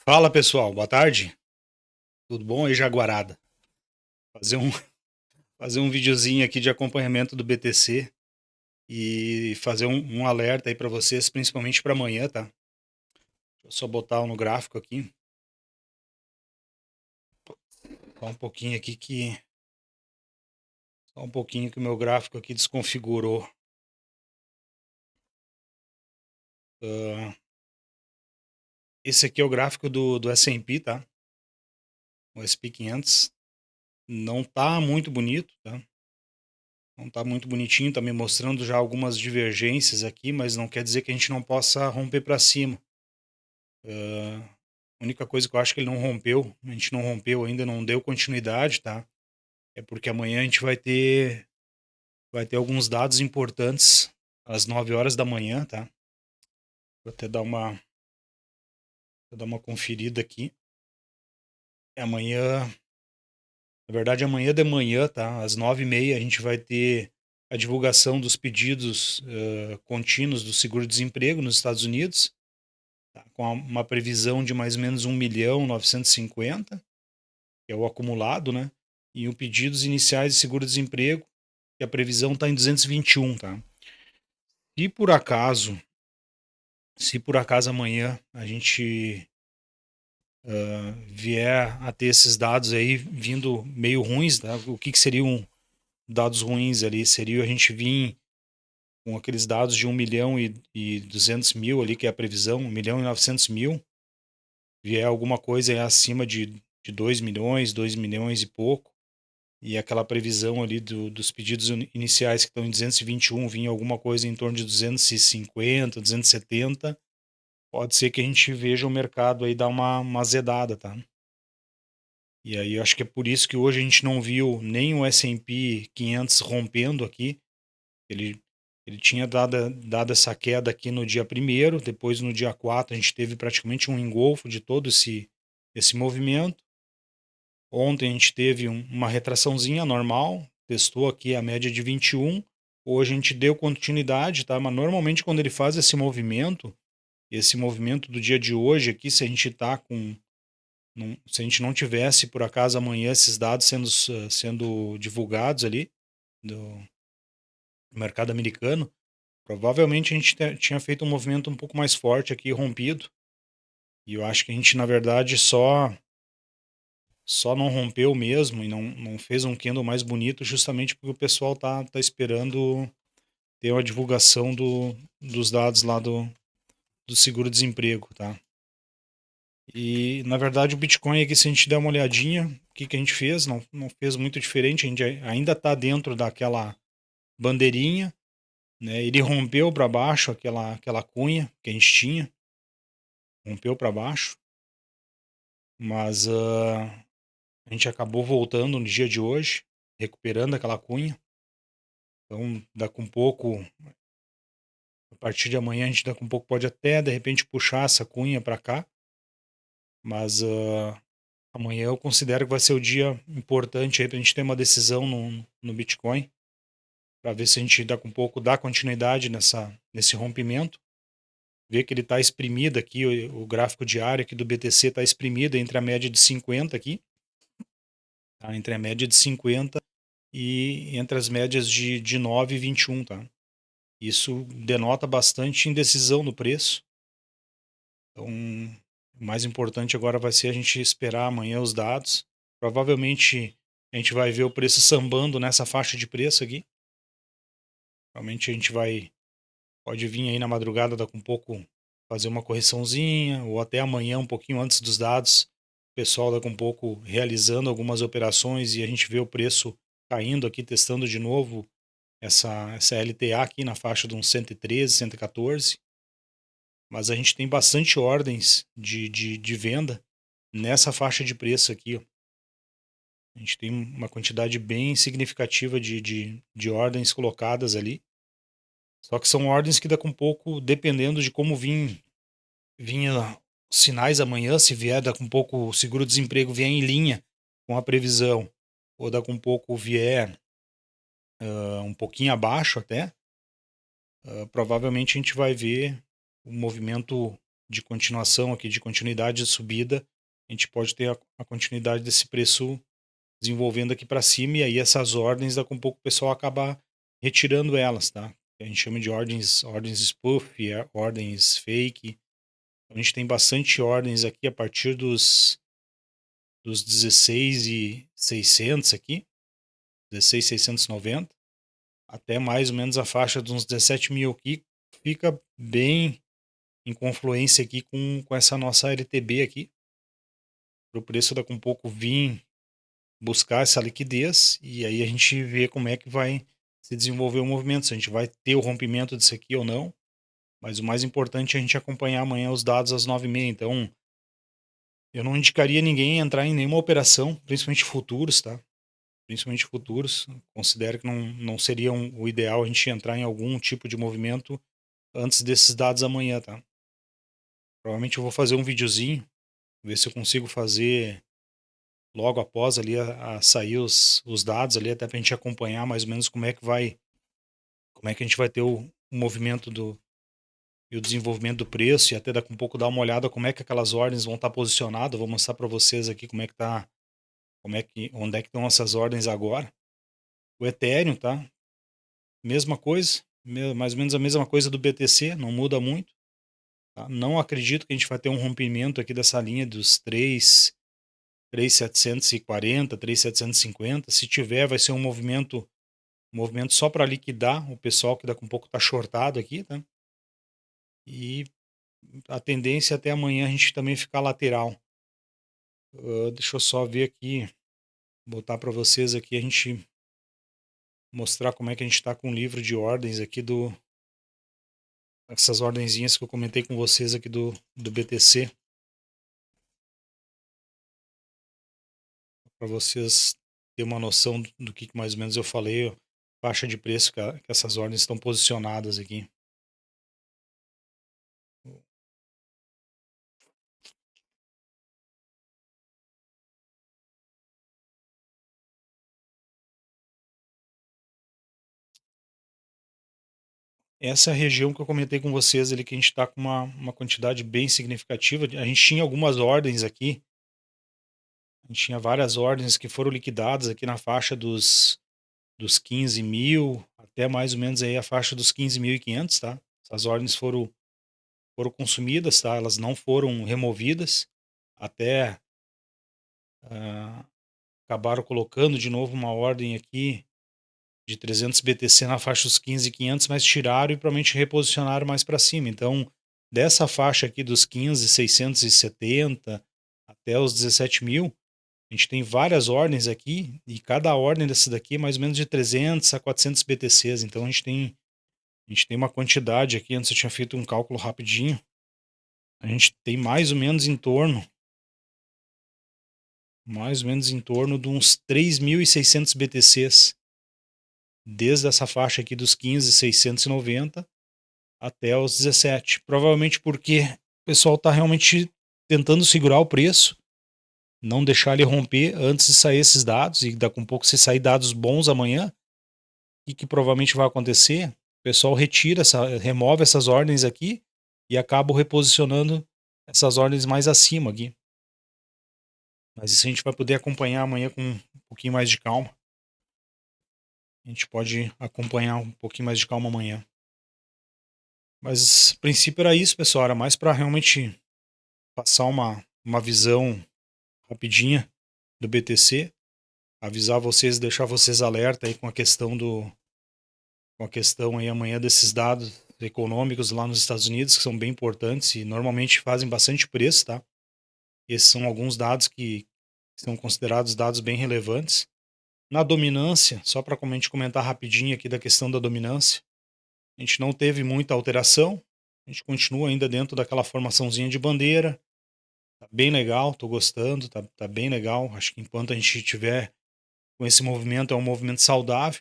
Fala pessoal, boa tarde. Tudo bom aí, Jaguarada? Fazer um, fazer um videozinho aqui de acompanhamento do BTC e fazer um alerta aí para vocês, principalmente para amanhã, tá? Deixa eu só botar no gráfico aqui, só um pouquinho aqui só um pouquinho que o meu gráfico aqui desconfigurou. Ah, esse aqui é o gráfico do S&P, tá? O S&P 500 não tá muito bonito, tá? Não tá muito bonitinho, tá me mostrando já algumas divergências aqui, mas não quer dizer que a gente não possa romper para cima. A única coisa que eu acho que ele não rompeu, a gente não rompeu ainda, não deu continuidade, tá? É porque amanhã a gente vai ter alguns dados importantes às 9 horas da manhã, tá? Vou até dar uma conferida aqui. Amanhã, na verdade, amanhã de manhã, tá? Às 9h30 a gente vai ter a divulgação dos pedidos contínuos do seguro-desemprego nos Estados Unidos, tá? Com uma previsão de mais ou menos 1.950.000, que é o acumulado, né? E o pedidos iniciais de seguro-desemprego, que a previsão está em 221, tá? Se por acaso, se por acaso amanhã a gente vier a ter esses dados aí vindo meio ruins, tá? O que seriam dados ruins ali? Seria a gente vir com aqueles dados de 1.200.000 ali, que é a previsão, 1.900.000, vier alguma coisa aí acima de 2 milhões, 2 milhões e pouco, e aquela previsão ali dos pedidos iniciais que estão em 221 vinha alguma coisa em torno de 250, 270, pode ser que a gente veja o mercado aí dar uma azedada, tá? E aí eu acho que é por isso que hoje a gente não viu nem o S&P 500 rompendo aqui. Ele, ele tinha dado essa queda aqui no dia primeiro, depois no dia 4 a gente teve praticamente um engolfo de todo esse movimento. Ontem a gente teve uma retraçãozinha normal, testou aqui a média de 21. Hoje a gente deu continuidade, tá? Mas normalmente quando ele faz esse movimento do dia de hoje aqui, se a gente tá com. Se a gente não tivesse, por acaso, amanhã esses dados sendo divulgados ali do mercado americano, provavelmente a gente tinha feito um movimento um pouco mais forte aqui, rompido. E eu acho que a gente, na verdade, só não rompeu mesmo e não fez um candle mais bonito justamente porque o pessoal tá esperando ter uma divulgação dos dados lá do seguro-desemprego, tá? E, na verdade, o Bitcoin aqui, se a gente der uma olhadinha, o que a gente fez? Não fez muito diferente, a gente ainda está dentro daquela bandeirinha, né? Ele rompeu para baixo aquela cunha que a gente tinha, rompeu para baixo, mas a gente acabou voltando no dia de hoje, recuperando aquela cunha. Então, daqui um pouco, a partir de amanhã, a gente daqui um pouco pode até, de repente, puxar essa cunha para cá, mas amanhã eu considero que vai ser o dia importante aí para a gente ter uma decisão no Bitcoin, para ver se a gente daqui um pouco dá continuidade nesse rompimento, ver que ele está exprimido aqui, o gráfico diário aqui do BTC está exprimido entre a média de 50 aqui, tá? Entre a média de 50 e entre as médias de 9 e 21, tá? Isso denota bastante indecisão no preço. Então, o mais importante agora vai ser a gente esperar amanhã os dados. Provavelmente a gente vai ver o preço sambando nessa faixa de preço aqui. Realmente a gente pode vir aí na madrugada daqui um pouco fazer uma correçãozinha, ou até amanhã, um pouquinho antes dos dados, o pessoal daqui um pouco realizando algumas operações e a gente vê o preço caindo aqui, testando de novo essa LTA aqui na faixa de uns 113, 114. Mas a gente tem bastante ordens de venda nessa faixa de preço aqui, ó. A gente tem uma quantidade bem significativa de ordens colocadas ali. Só que são ordens que daqui um pouco, dependendo de como vinha os sinais amanhã, se vier daqui um pouco o seguro-desemprego vier em linha com a previsão, ou daqui um pouco vier um pouquinho abaixo até, provavelmente a gente vai ver um movimento de continuação aqui, de continuidade de subida, a gente pode ter a continuidade desse preço desenvolvendo aqui para cima, e aí essas ordens, daqui a um pouco o pessoal acaba retirando elas, tá? A gente chama de ordens spoof, ordens fake. A gente tem bastante ordens aqui a partir dos 16.600 aqui, 16.690, até mais ou menos a faixa de uns 17 mil aqui, fica bem em confluência aqui com essa nossa LTB aqui, para o preço daqui um pouco vir buscar essa liquidez, e aí a gente vê como é que vai se desenvolver o movimento, se a gente vai ter o rompimento disso aqui ou não, mas o mais importante é a gente acompanhar amanhã os dados às 9h30, então eu não indicaria ninguém entrar em nenhuma operação, principalmente futuros, tá? Principalmente futuros, considero que não seria o ideal a gente entrar em algum tipo de movimento antes desses dados amanhã, tá? Provavelmente eu vou fazer um videozinho, ver se eu consigo fazer logo após ali a sair os dados ali, até pra gente acompanhar mais ou menos como é que a gente vai ter o movimento e o desenvolvimento do preço, e até daqui um pouco dar uma olhada como é que aquelas ordens vão estar posicionadas. Vou mostrar para vocês aqui como é que tá, onde é que estão essas ordens agora. O Ethereum, tá? Mesma coisa, mais ou menos a mesma coisa do BTC, não muda muito. Tá? Não acredito que a gente vai ter um rompimento aqui dessa linha dos 3.740, 3.750. Se tiver, vai ser um movimento só para liquidar o pessoal que daqui a um pouco está shortado aqui, tá? E a tendência até amanhã a gente também ficar lateral. Deixa eu só ver aqui, botar para vocês aqui, a gente mostrar como é que a gente está com o livro de ordens aqui essas ordenzinhas que eu comentei com vocês aqui do BTC, para vocês terem uma noção do que mais ou menos eu falei, faixa de preço que essas ordens estão posicionadas aqui. Essa é a região que eu comentei com vocês ali, que a gente está com uma quantidade bem significativa. A gente tinha algumas ordens aqui, a gente tinha várias ordens que foram liquidadas aqui na faixa dos 15 mil, até mais ou menos aí a faixa dos 15.500, tá? Essas ordens foram consumidas, tá? Elas não foram removidas, até ah, acabaram colocando de novo uma ordem aqui de 300 BTC na faixa dos 15.500, mas tiraram e provavelmente reposicionaram mais para cima. Então, dessa faixa aqui dos 15.670 até os 17 mil, a gente tem várias ordens aqui, e cada ordem dessas daqui é mais ou menos de 300 a 400 BTCs. Então, a gente tem uma quantidade aqui. Antes eu tinha feito um cálculo rapidinho. A gente tem mais ou menos em torno de uns 3.600 BTCs, desde essa faixa aqui dos 15.690 até os 17. Provavelmente porque o pessoal está realmente tentando segurar o preço, não deixar ele romper antes de sair esses dados, e daqui a um pouco, se sair dados bons amanhã, o que provavelmente vai acontecer? O pessoal remove essas ordens aqui e acaba reposicionando essas ordens mais acima aqui. Mas isso a gente vai poder acompanhar amanhã com um pouquinho mais de calma. A gente pode acompanhar um pouquinho mais de calma amanhã. Mas, a princípio era isso, pessoal. Era mais para realmente passar uma visão rapidinha do BTC. Avisar vocês, deixar vocês alerta aí com a questão aí amanhã desses dados econômicos lá nos Estados Unidos, que são bem importantes e normalmente fazem bastante preço, tá? Esses são alguns dados que são considerados dados bem relevantes. Na dominância, só para a gente comentar rapidinho aqui da questão da dominância, a gente não teve muita alteração, a gente continua ainda dentro daquela formaçãozinha de bandeira, tá bem legal, tô gostando, tá bem legal. Acho que enquanto a gente tiver com esse movimento, é um movimento saudável.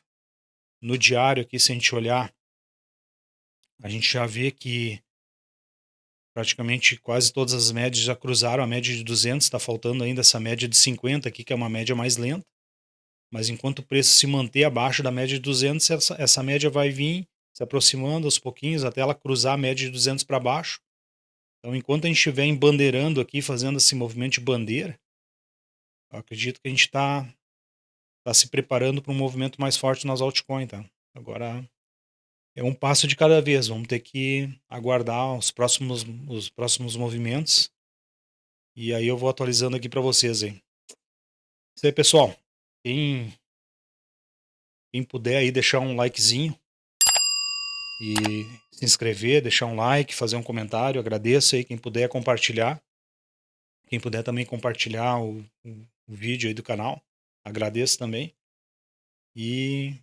No diário aqui, se a gente olhar, a gente já vê que praticamente quase todas as médias já cruzaram a média de 200, está faltando ainda essa média de 50 aqui, que é uma média mais lenta. Mas enquanto o preço se manter abaixo da média de 200, essa média vai vir se aproximando aos pouquinhos até ela cruzar a média de 200 para baixo. Então, enquanto a gente estiver embandeirando aqui, fazendo esse movimento de bandeira, eu acredito que a gente tá se preparando para um movimento mais forte nas altcoins, tá? Agora é um passo de cada vez, vamos ter que aguardar os próximos movimentos e aí eu vou atualizando aqui para vocês aí. Isso aí, pessoal. Quem, quem puder aí deixar um likezinho e se inscrever, deixar um like, fazer um comentário, agradeço aí. Quem puder compartilhar, quem puder também compartilhar o vídeo aí do canal, agradeço também. E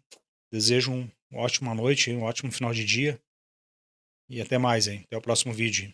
desejo uma ótima noite, um ótimo final de dia e até mais, hein? Até o próximo vídeo.